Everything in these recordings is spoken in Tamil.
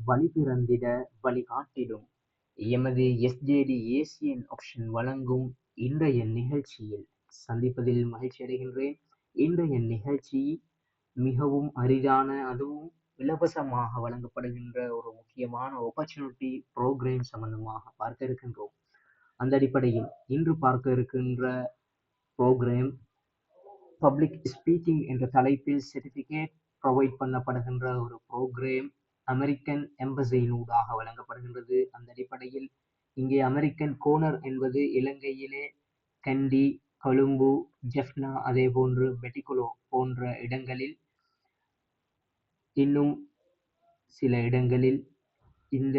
வழி பிறந்திட வழிகாட்டிடும் எமது எஸ்ஜேடி ஏசியன் ஆப்ஷன் வழங்கும் இன்றைய நிகழ்ச்சியில் சந்திப்பதில் மகிழ்ச்சி அடைகின்றேன். இன்றைய நிகழ்ச்சி மிகவும் அரிதான, அதுவும் இலவசமாக வழங்கப்படுகின்ற ஒரு முக்கியமான ஆப்பர்ச்சுனிட்டி ப்ரோக்ராம் சம்பந்தமாக பார்க்க இருக்கின்றோம். அந்த அடிப்படையில் இன்று பார்க்க இருக்கின்ற ப்ரோக்ராம் பப்ளிக் ஸ்பீக்கிங் என்ற தலைப்பில் சர்டிஃபிகேட் ப்ரொவைட் பண்ணப்படுகின்ற ஒரு ப்ரோக்ராம் அமெரிக்கன் எம்பசியினூடாக வழங்கப்படுகின்றது. அந்த அடிப்படையில் இங்கே அமெரிக்கன் கோனர் என்பது இலங்கையிலே கண்டி, கொழும்பு, ஜெஃப்னா, அதே போன்று பெட்டிகுலோ போன்ற இடங்களில், இன்னும் சில இடங்களில் இந்த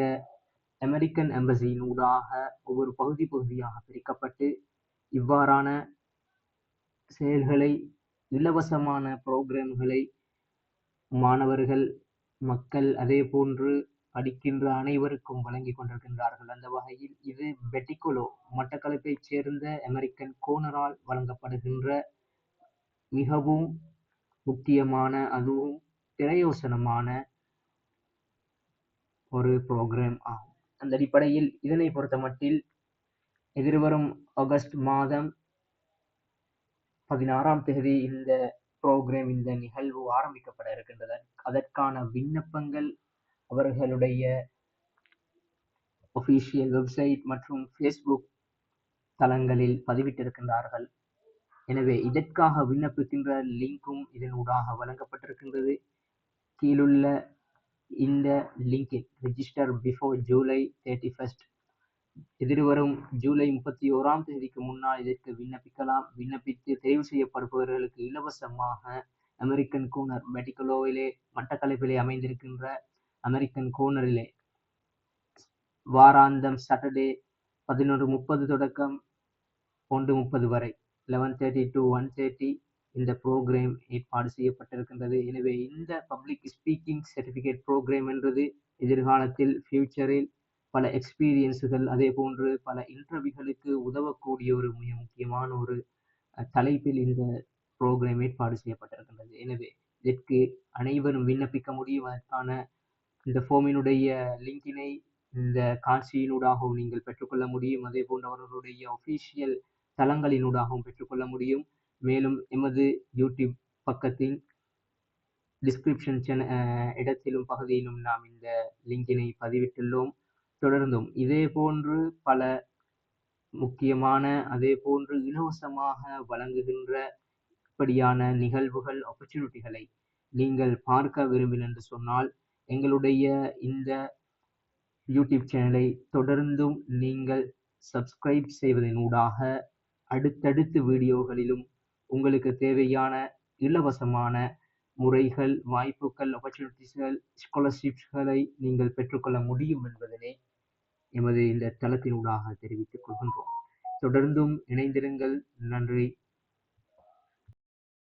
அமெரிக்கன் எம்பசியினூடாக ஒவ்வொரு பகுதியாக பிரிக்கப்பட்டு இவ்வாறான செயல்களை, இலவசமான ப்ரோக்ராம்களை மாணவர்கள், மக்கள், அதே போன்று படிக்கின்ற அனைவருக்கும் வழங்கி கொண்டிருக்கின்றார்கள். அந்த வகையில் இது பெட்டிகுலோ மட்டக்களப்பைச் சேர்ந்த அமெரிக்கன் கோனரால் வழங்கப்படுகின்ற மிகவும் முக்கியமான, அதுவும் பிரயோசனமான ஒரு ப்ரோக்ராம் ஆகும். அந்த அடிப்படையில் இதனை பொறுத்தமட்டில் எதிர்வரும் ஆகஸ்ட் மாதம் 16ஆம் தேதி இந்த ப்ரோக்ராம், இந்த நிகழ்வு ஆரம்பிக்கப்பட இருக்கின்றது. அதற்கான விண்ணப்பங்கள் அவர்களுடைய ஒஃபிஷியல் வெப்சைட் மற்றும் ஃபேஸ்புக் தளங்களில் பதிவிட்டிருக்கின்றார்கள். எனவே இதற்காக விண்ணப்பிக்கின்ற லிங்கும் இதனூடாக வழங்கப்பட்டிருக்கின்றது. கீழுள்ள இந்த லிங்கில் ரெஜிஸ்டர் பிஃபோர் ஜூலை 31st, எதிர்வரும் ஜூலை 31ஆம் தேதிக்கு முன்னால் இதற்கு விண்ணப்பிக்கலாம். விண்ணப்பித்து தேர்வு செய்யப்படுபவர்களுக்கு இலவசமாக அமெரிக்கன் கோனர் பெட்டிகுலோவிலே, மட்டக்களப்பிலே அமைந்திருக்கின்ற அமெரிக்கன் கோனரிலே வாராந்தம் சாட்டர்டே 11:30 தொடக்கம் 1:30 வரை 11:30 to 1:30 இந்த ப்ரோக்ராம் ஏற்பாடு செய்யப்பட்டிருக்கின்றது. எனவே இந்த பப்ளிக் ஸ்பீக்கிங் சர்டிஃபிகேட் ப்ரோக்ராம் என்றது எதிர்காலத்தில் ஃபியூச்சரில் பல எக்ஸ்பீரியன்ஸுகள், அதே போன்று பல இன்டர்வியூகளுக்கு உதவக்கூடிய ஒரு மிக முக்கியமான ஒரு தலைப்பில் இந்த ப்ரோக்ராம் ஏற்பாடு செய்யப்பட்டிருக்கின்றது. எனவே இதற்கு அனைவரும் விண்ணப்பிக்க முடியும். அதற்கான இந்த ஃபார்மினுடைய லிங்கினை இந்த காட்சியினூடாகவும் நீங்கள் பெற்றுக்கொள்ள முடியும். அதே போன்று அவர்களுடைய ஒஃபிஷியல் தளங்களினூடாகவும் பெற்றுக்கொள்ள முடியும். மேலும் எமது யூடியூப் பக்கத்தின் டிஸ்கிரிப்ஷன் இடத்திலும் பகுதியிலும் நாம் இந்த லிங்கினை பதிவிட்டுள்ளோம். தொடர்ந்தும் இதே போன்று பல முக்கியமான, அதே போன்று இலவசமாக வழங்குகின்ற இப்படியான நிகழ்வுகள், ஆப்பர்ச்சுனிட்டிகளை நீங்கள் பார்க்க விரும்பினீர்கள் என்று சொன்னால் எங்களுடைய இந்த யூடியூப் சேனலை தொடர்ந்தும் நீங்கள் சப்ஸ்கிரைப் செய்வதனூடாக அடுத்தடுத்த வீடியோகளிலும் உங்களுக்கு தேவையான இலவசமான முறைகள், வாய்ப்புகள், ஆப்பர்ச்சுனிட்டிஸ்கள், ஸ்காலர்ஷிப்ஸ்களை நீங்கள் பெற்றுக்கொள்ள முடியும் என்பதனை எமது இந்த தளத்தினூடாக தெரிவித்துக் கொள்கின்றோம். தொடர்ந்தும் இணைந்திருங்கள். நன்றி.